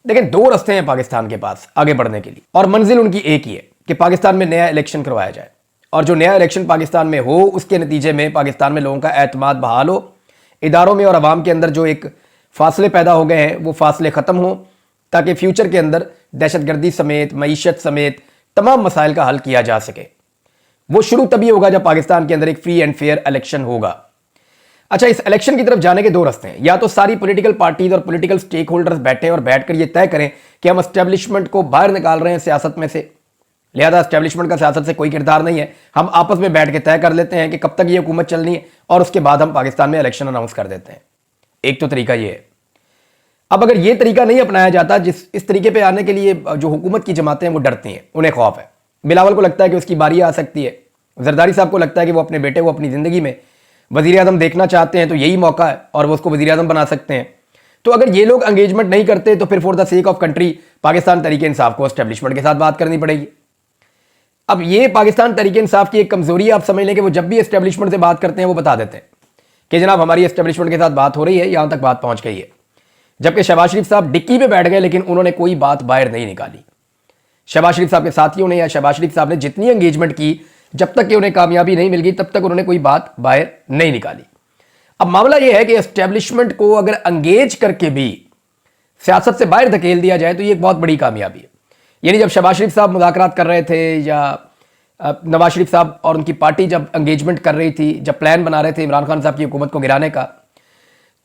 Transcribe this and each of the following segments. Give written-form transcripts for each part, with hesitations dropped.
लेकिन दो रास्ते हैं पाकिस्तान के पास आगे बढ़ने के लिए, और मंजिल उनकी एक ही है कि पाकिस्तान में नया इलेक्शन करवाया जाए, और जो नया इलेक्शन पाकिस्तान में हो उसके नतीजे में पाकिस्तान में लोगों का एतमाद बहाल हो, इदारों में और अवाम के अंदर जो एक फासले पैदा हो गए हैं वो फासले ख़त्म हो, ताकि फ्यूचर के अंदर दहशतगर्दी समेत मईशत समेत तमाम मसाइल का हल किया जा सके। वो शुरू तभी होगा जब पाकिस्तान के अंदर एक फ्री एंड फेयर इलेक्शन होगा। अच्छा, इस इलेक्शन की तरफ जाने के दो रास्ते हैं। या तो सारी पॉलिटिकल पार्टीज और पॉलिटिकल स्टेक होल्डर्स बैठे और बैठकर ये तय करें कि हम एस्टेब्लिशमेंट को बाहर निकाल रहे हैं सियासत में से, लिहाजा एस्टेब्लिशमेंट का सियासत से कोई किरदार नहीं है, हम आपस में बैठ के तय कर लेते हैं कि कब तक ये हुकूमत चलनी है और उसके बाद हम पाकिस्तान में इलेक्शन अनाउंस कर देते हैं। एक तो तरीका ये है। अब अगर ये तरीका नहीं अपनाया जाता, इस तरीके पर आने के लिए जो हुकूमत की जमातें हैं वो डरती हैं, उन्हें खौफ है। बिलावल को लगता है कि उसकी बारी आ सकती है, जरदारी साहब को लगता है कि वो अपने बेटे को अपनी ज़िंदगी में वज़ीर आज़म देखना चाहते हैं, तो यही मौका है और वो उसको वज़ीर आज़म बना सकते हैं। तो अगर ये लोग एंगेजमेंट नहीं करते तो फिर for the sake of country Pakistan तरीके इंसाफ को एस्टेब्लिशमेंट के साथ बात करनी पड़ेगी। अब ये पाकिस्तान तरीके इंसाफ की एक कमज़ोरी है, आप समझ लें कि वो जब भी एस्टेब्लिशमेंट से बात करते हैं वो बता देते हैं कि जनाब हमारी एस्टेब्लिशमेंट के साथ बात हो रही है, यहाँ तक बात पहुँच गई है। जबकि शहबाज शरीफ साहब डिक्की पे बैठ गए लेकिन उन्होंने कोई बात बाहर नहीं निकाली। शहबाज शरीफ साहब के साथियों ने या शहबाज शरीफ साहब ने जितनी एंगेजमेंट की, जब तक कि उन्हें कामयाबी नहीं मिल गई तब तक उन्होंने कोई बात बाहर नहीं निकाली। अब मामला यह है कि एस्टेब्लिशमेंट को अगर एंगेज करके भी सियासत से बाहर धकेल दिया जाए तो ये एक बहुत बड़ी कामयाबी है। यानी जब शहबाज शरीफ साहब मुज़ाकरात कर रहे थे या नवाज शरीफ साहब और उनकी पार्टी जब एंगेजमेंट कर रही थी, जब प्लान बना रहे थे इमरान खान साहब की हुकूमत को गिराने का,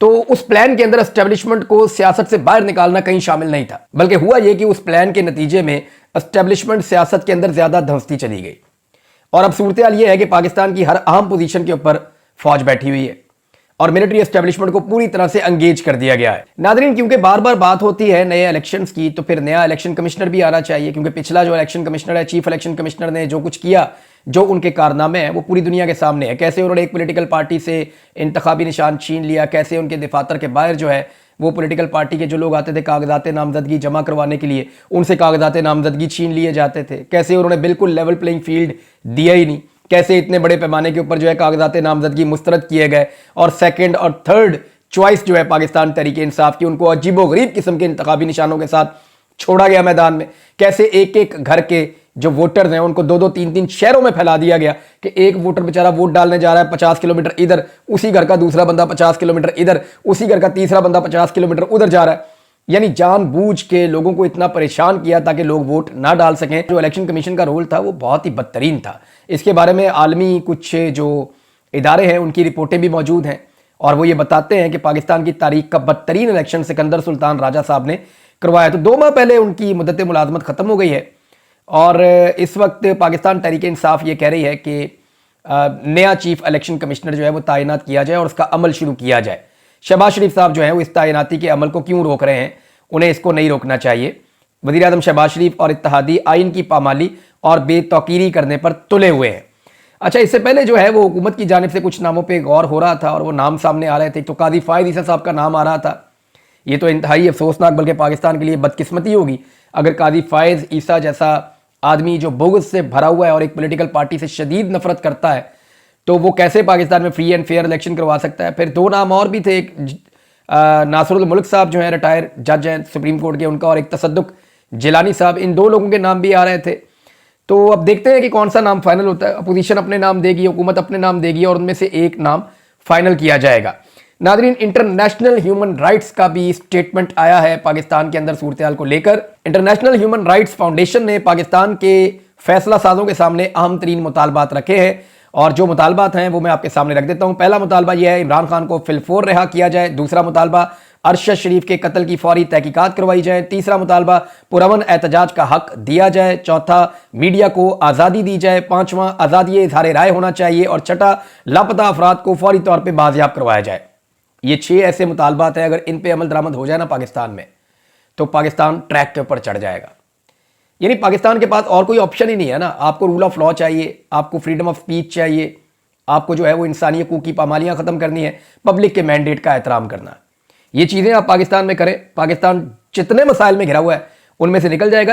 तो उस प्लान के अंदर एस्टेब्लिशमेंट को सियासत से बाहर निकालना कहीं शामिल नहीं था। बल्कि हुआ यह कि उस प्लान के नतीजे में एस्टेब्लिशमेंट सियासत के अंदर ज्यादा धंसती चली गई, और अब सूरत हाल यह है कि पाकिस्तान की हर अहम पोजीशन के ऊपर फौज बैठी हुई है और मिलिट्री एस्टेब्लिशमेंट को पूरी तरह से एंगेज कर दिया गया है। नादरीन, क्योंकि बार बार बात होती है नए इलेक्शंस की, तो फिर नया इलेक्शन कमिश्नर भी आना चाहिए, क्योंकि पिछला जो इलेक्शन कमिश्नर है, चीफ इलेक्शन कमिश्नर ने जो कुछ किया, जो उनके कारनामे हैं वो पूरी दुनिया के सामने है। कैसे उन्होंने एक पॉलिटिकल पार्टी से इंतखाबी निशान छीन लिया, कैसे उनके दफातर के बाहर जो है वो पॉलिटिकल पार्टी के जो लोग आते थे कागजात नामजदगी जमा करवाने के लिए, उनसे कागजात नामजदगी छीन लिए जाते थे। कैसे उन्होंने बिल्कुल लेवल प्लेइंग फील्ड दिया ही नहीं, कैसे इतने बड़े पैमाने के ऊपर जो है कागजात नामजदगी मुस्तरद किए गए और सेकंड और थर्ड चॉइस जो है पाकिस्तान तरीके इंसाफ की, उनको अजीबोगरीब किस्म के इंतखाबी निशानों के साथ छोड़ा गया मैदान में। कैसे एक एक घर के जो वोटर्स हैं उनको दो दो तीन तीन शहरों में फैला दिया गया कि एक वोटर बेचारा वोट डालने जा रहा है 50 किलोमीटर इधर, उसी घर का दूसरा बंदा 50 किलोमीटर इधर, उसी घर का तीसरा बंदा 50 किलोमीटर उधर जा रहा है। यानी जानबूझ के लोगों को इतना परेशान किया ताकि लोग वोट ना डाल सकें। जो इलेक्शन कमीशन का रोल था वो बहुत ही बदतरीन था। इसके बारे में आलमी कुछ जो इदारे हैं उनकी रिपोर्टें भी मौजूद हैं और वो ये बताते हैं कि पाकिस्तान की तारीख का बदतरीन इलेक्शन सिकंदर सुल्तान राजा साहब ने करवाया। तो 2 माह पहले उनकी मुद्दत मुलाजमत ख़त्म हो गई है और इस वक्त पाकिस्तान तहरीक इंसाफ ये कह रही है कि नया चीफ इलेक्शन कमिश्नर जो है वो तैनात किया जाए और उसका अमल शुरू किया जाए। शहबाज शरीफ साहब जो है वो इस तैनाती के अमल को क्यों रोक रहे हैं? उन्हें इसको नहीं रोकना चाहिए। वज़ीर आज़म शहबाज शरीफ और इत्तेहादी आइन की पामाली और बेतौकीरी करने पर तुले हुए हैं। अच्छा, इससे पहले जो है वो हुकूमत की जानिब से कुछ नामों पर गौर हो रहा था और वो नाम सामने आ रहे थे। तो काजी फ़ायज़ ईसा साहब का नाम आ रहा था। ये तो इंतहाई अफसोसनाक बल्कि पाकिस्तान के लिए बदकिस्मती होगी अगर काजी फ़ायज़ ईसा जैसा आदमी जो बोगस से भरा हुआ है और एक पॉलिटिकल पार्टी से शदीद नफरत करता है तो वो कैसे पाकिस्तान में फ्री एंड फेयर इलेक्शन करवा सकता है। फिर 2 नाम और भी थे, एक नासरुल मुल्क साहब जो हैं रिटायर जज हैं सुप्रीम कोर्ट के, उनका, और एक तसद्दुक जिलानी साहब। इन 2 लोगों के नाम भी आ रहे थे। तो अब देखते हैं कि कौन सा नाम फाइनल होता है। अपोजिशन अपने नाम देगी, हुकूमत अपने नाम देगी और उनमें से एक नाम फाइनल किया जाएगा। नादरीन, इंटरनेशनल ह्यूमन राइट्स का भी स्टेटमेंट आया है पाकिस्तान के अंदर सूरत हाल को लेकर। इंटरनेशनल ह्यूमन राइट्स फाउंडेशन ने पाकिस्तान के फैसला साजों के सामने अहम तरीन मुतालबात रखे हैं और जो मुतालबात हैं वो मैं आपके सामने रख देता हूं। पहला मुतालबा यह है इमरान खान को फिलफोर रिहा किया जाए। दूसरा मुतालबा अरशद शरीफ के कत्ल की फौरी तहकीकात करवाई जाए। तीसरा मुतालबा पुरअमन एहतजाज का हक दिया जाए। चौथा, मीडिया को आज़ादी दी जाए। पांचवां, आज़ादी इज़हार राय होना चाहिए। और छठा, लापता अफराद को फौरी तौर पर बाजियाब करवाया जाए। ये 6 ऐसे मुतालबात हैं, अगर इन पे अमल दरामद हो जाए ना पाकिस्तान में तो पाकिस्तान ट्रैक के ऊपर चढ़ जाएगा। यानी पाकिस्तान के पास और कोई ऑप्शन ही नहीं है ना। आपको रूल ऑफ लॉ चाहिए, आपको फ्रीडम ऑफ स्पीच चाहिए, आपको जो है वो इंसानी हकूक़ की पामालियाँ ख़त्म करनी है, पब्लिक के मैंडेट का एहतराम करना। ये चीज़ें आप पाकिस्तान में करें, पाकिस्तान जितने मसाइल में घिरा हुआ है उनमें से निकल जाएगा।